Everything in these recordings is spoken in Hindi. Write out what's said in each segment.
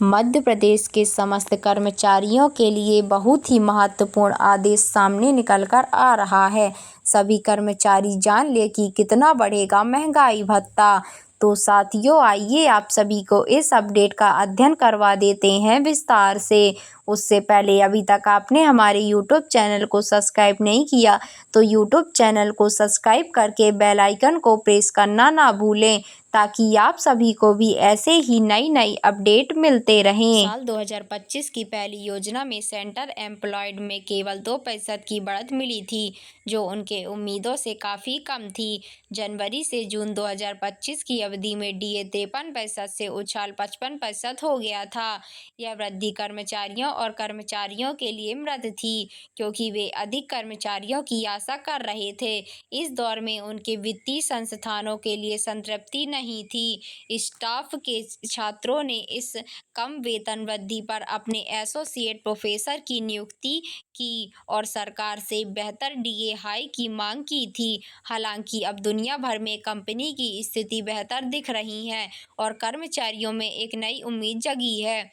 मध्य प्रदेश के समस्त कर्मचारियों के लिए बहुत ही महत्वपूर्ण आदेश सामने निकल कर आ रहा है। सभी कर्मचारी जान ले कि कितना बढ़ेगा महंगाई भत्ता। तो साथियों, आइए आप सभी को इस अपडेट का अध्ययन करवा देते हैं विस्तार से। उससे पहले अभी तक आपने हमारे यूट्यूब चैनल को सब्सक्राइब नहीं किया तो यूट्यूब चैनल को सब्सक्राइब करके बेल आइकन को प्रेस करना ना भूलें, ताकि आप सभी को भी ऐसे ही नई नई अपडेट मिलते रहें। साल 2025 की पहली योजना में सेंटर एम्प्लॉयड में केवल 2% की बढ़त मिली थी, जो उनके उम्मीदों से काफ़ी कम थी। जनवरी से जून 2025 की अवधि में डीए 53% से उछाल 55% हो गया था। यह वृद्धि कर्मचारियों और कर्मचारियों के लिए मृत थी, क्योंकि वे अधिक कर्मचारियों की आशा कर रहे थे। इस दौर में उनके वित्तीय संस्थानों के लिए संतृप्ति नहीं थी। स्टाफ के छात्रों ने इस कम वेतन वृद्धि पर अपने एसोसिएट प्रोफेसर की नियुक्ति की और सरकार से बेहतर डीए हाई की मांग की थी। हालांकि अब दुनिया भर में कंपनी की स्थिति बेहतर दिख रही है और कर्मचारियों में एक नई उम्मीद जगी है।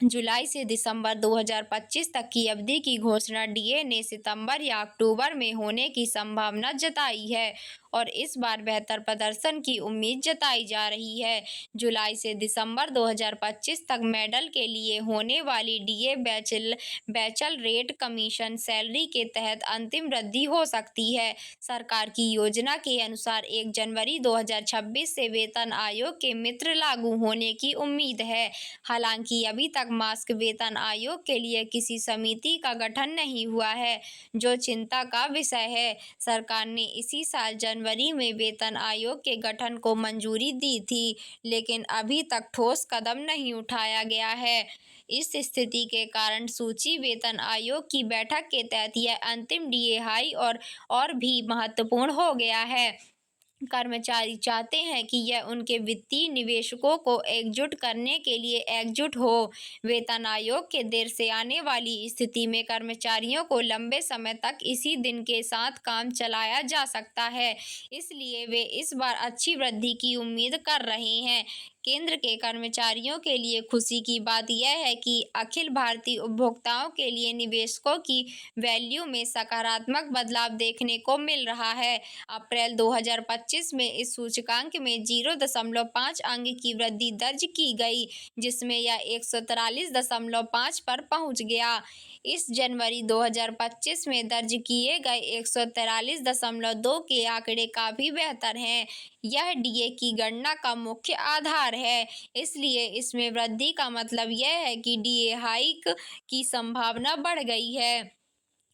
जुलाई से दिसंबर 2025 तक की अवधि की घोषणा डीए ने सितंबर या अक्टूबर में होने की संभावना जताई है और इस बार बेहतर प्रदर्शन की उम्मीद जताई जा रही है। जुलाई से दिसंबर 2025 तक मेडल के लिए होने वाली DA battle rate commission salary के तहत अंतिम वृद्धि हो सकती है। सरकार की योजना के अनुसार 1 जनवरी 2026 से वेतन आयोग के मित्र लागू होने की उम्मीद है। हालांकि अभी तक मासिक वेतन आयोग के लिए किसी समिति का गठन नहीं हुआ है, जो चिंता का विषय है। सरकार ने इसी साल जनवरी में वेतन आयोग के गठन को मंजूरी दी थी, लेकिन अभी तक ठोस कदम नहीं उठाया गया है। इस स्थिति के कारण सूची वेतन आयोग की बैठक के तहत यह अंतिम डीए हाई और भी महत्वपूर्ण हो गया है। कर्मचारी चाहते हैं कि यह उनके वित्तीय निवेशकों को एकजुट करने के लिए एकजुट हो। वेतन आयोग के देर से आने वाली स्थिति में कर्मचारियों को लंबे समय तक इसी दिन के साथ काम चलाया जा सकता है, इसलिए वे इस बार अच्छी वृद्धि की उम्मीद कर रहे हैं। केंद्र के कर्मचारियों के लिए खुशी की बात यह है कि अखिल भारतीय उपभोक्ताओं के लिए निवेशकों की वैल्यू में सकारात्मक बदलाव देखने को मिल रहा है। अप्रैल 2025 में इस सूचकांक में 0.5 अंक की वृद्धि दर्ज की गई, जिसमें यह 143.5 पर पहुंच गया। इस जनवरी 2025 में दर्ज किए गए 143.2 के आंकड़े काफ़ी बेहतर हैं। यह डीए की गणना का मुख्य आधार है, इसलिए इसमें वृद्धि का मतलब यह है कि डीए हाइक की संभावना बढ़ गई है।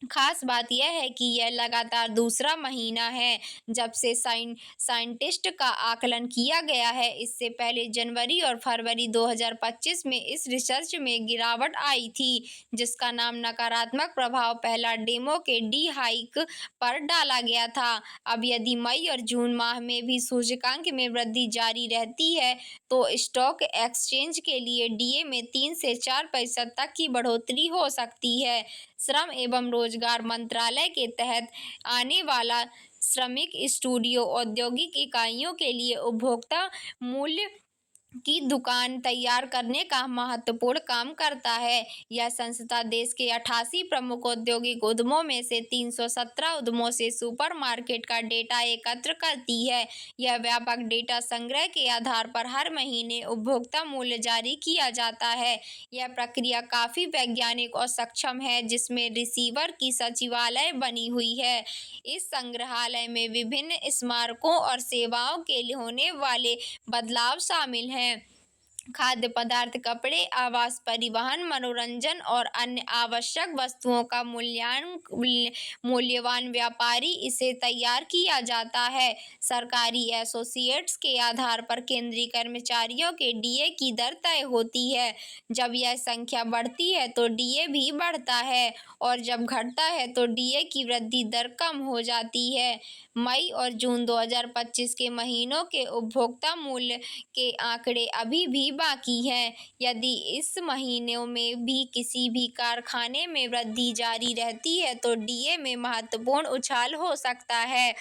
खास बात यह है कि यह लगातार दूसरा महीना है जब से साइंटिस्ट का आकलन किया गया है। इससे पहले जनवरी और फरवरी 2025 में इस रिसर्च में गिरावट आई थी, जिसका नाम नकारात्मक प्रभाव पहला डेमो के डी हाइक पर डाला गया था। अब यदि मई और जून माह में भी सूचकांक में वृद्धि जारी रहती है, तो स्टॉक एक्सचेंज के लिए डीए में 3 से 4% तक की बढ़ोतरी हो सकती है। श्रम एवं रोजगार मंत्रालय के तहत आने वाला श्रमिक स्टूडियो औद्योगिक इकाइयों के लिए उपभोक्ता मूल्य की दुकान तैयार करने का महत्वपूर्ण काम करता है। यह संस्था देश के 88 प्रमुख औद्योगिक उद्यमों में से 317 उद्यमों से सुपरमार्केट का डेटा एकत्र करती है। यह व्यापक डेटा संग्रह के आधार पर हर महीने उपभोक्ता मूल्य जारी किया जाता है। यह प्रक्रिया काफ़ी वैज्ञानिक और सक्षम है, जिसमें रिसीवर की सचिवालय बनी हुई है। इस संग्रहालय में विभिन्न स्मारकों और सेवाओं के लिए होने वाले बदलाव शामिल हैं। खाद्य पदार्थ, कपड़े, आवास, परिवहन, मनोरंजन और अन्य आवश्यक वस्तुओं का मूल्यवान व्यापारी इसे तैयार किया जाता है। सरकारी एसोसिएट्स के आधार पर केंद्रीय कर्मचारियों के डीए की दर तय होती है। जब यह संख्या बढ़ती है तो डीए भी बढ़ता है और जब घटता है तो डीए की वृद्धि दर कम हो जाती है। मई और जून 2025 के महीनों के उपभोक्ता मूल्य के आंकड़े अभी भी बाकी हैं। यदि इस महीनों में भी किसी भी कारखाने में वृद्धि जारी रहती है तो डीए में महत्वपूर्ण उछाल हो सकता है।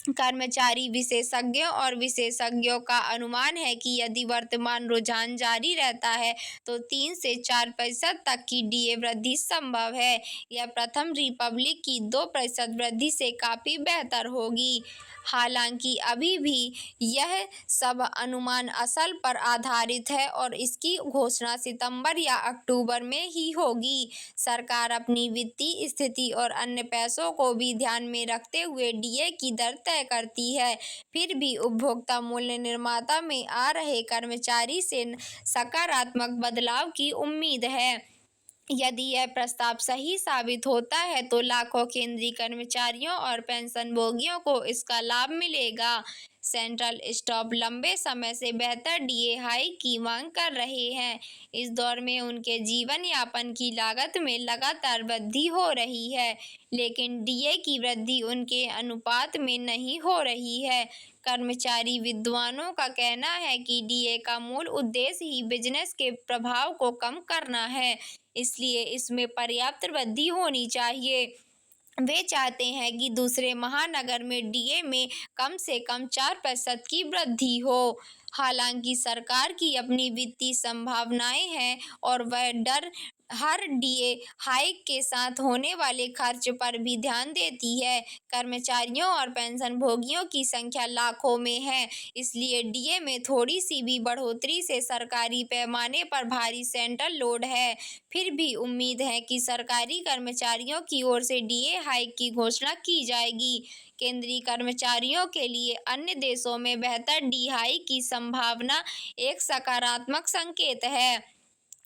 कर्मचारी विशेषज्ञों और विशेषज्ञों का अनुमान है कि यदि वर्तमान रुझान जारी रहता है तो 3 से 4% तक की डीए वृद्धि संभव है। यह प्रथम रिपब्लिक की 2% वृद्धि से काफ़ी बेहतर होगी। हालांकि अभी भी यह सब अनुमान असल पर आधारित है और इसकी घोषणा सितंबर या अक्टूबर में ही होगी। सरकार अपनी वित्तीय स्थिति और अन्य पैसों को भी ध्यान में रखते हुए डीए की दर तय करती है। फिर भी उपभोक्ता मूल्य निर्माता में आ रहे कर्मचारी से सकारात्मक बदलाव की उम्मीद है। यदि यह प्रस्ताव सही साबित होता है तो लाखों केंद्रीय कर्मचारियों और पेंशनभोगियों को इसका लाभ मिलेगा। सेंट्रल स्टाफ लंबे समय से बेहतर डीए हाइक की मांग कर रहे हैं। इस दौर में उनके जीवन यापन की लागत में लगातार वृद्धि हो रही है, लेकिन डीए की वृद्धि उनके अनुपात में नहीं हो रही है। कर्मचारी विद्वानों का कहना है कि डीए का मूल उद्देश्य ही बिजनेस के प्रभाव को कम करना है, इसलिए इसमें पर्याप्त वृद्धि होनी चाहिए। वे चाहते हैं कि दूसरे महानगर में डीए में कम से कम 4% की वृद्धि हो। हालांकि सरकार की अपनी वित्तीय संभावनाएं हैं और वह हर डीए हाइक के साथ होने वाले खर्च पर भी ध्यान देती है। कर्मचारियों और पेंशनभोगियों की संख्या लाखों में है, इसलिए डीए में थोड़ी सी भी बढ़ोतरी से सरकारी पैमाने पर भारी सेंट्रल लोड है। फिर भी उम्मीद है कि सरकारी कर्मचारियों की ओर से डीए हाइक की घोषणा की जाएगी। केंद्रीय कर्मचारियों के लिए अन्य देशों में बेहतर डी हाइक की संभावना एक सकारात्मक संकेत है।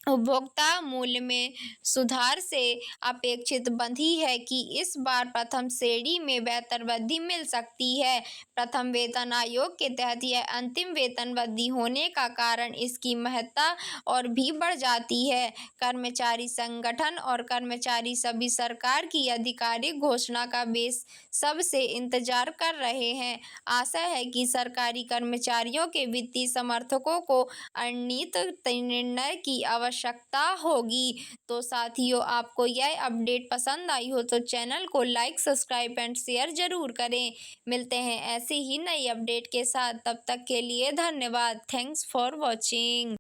उपभोक्ता मूल्य में सुधार से अपेक्षित वृद्धि है कि इस बार प्रथम श्रेणी में बेहतर वृद्धि मिल सकती है। प्रथम वेतन आयोग के तहत यह अंतिम वेतन वृद्धि होने का कारण इसकी महत्ता और भी बढ़ जाती है। कर्मचारी संगठन और कर्मचारी सभी सरकार की आधिकारिक घोषणा का बेसब्री से इंतजार कर रहे हैं। आशा है कि सरकारी कर्मचारियों के वित्तीय समर्थकों को रणनीतिक निर्णय की आवश्यकता होगी। तो साथियों, आपको यह अपडेट पसंद आई हो तो चैनल को लाइक, सब्सक्राइब एंड शेयर जरूर करें। मिलते हैं ऐसे ही नई अपडेट के साथ, तब तक के लिए धन्यवाद। Thanks for watching.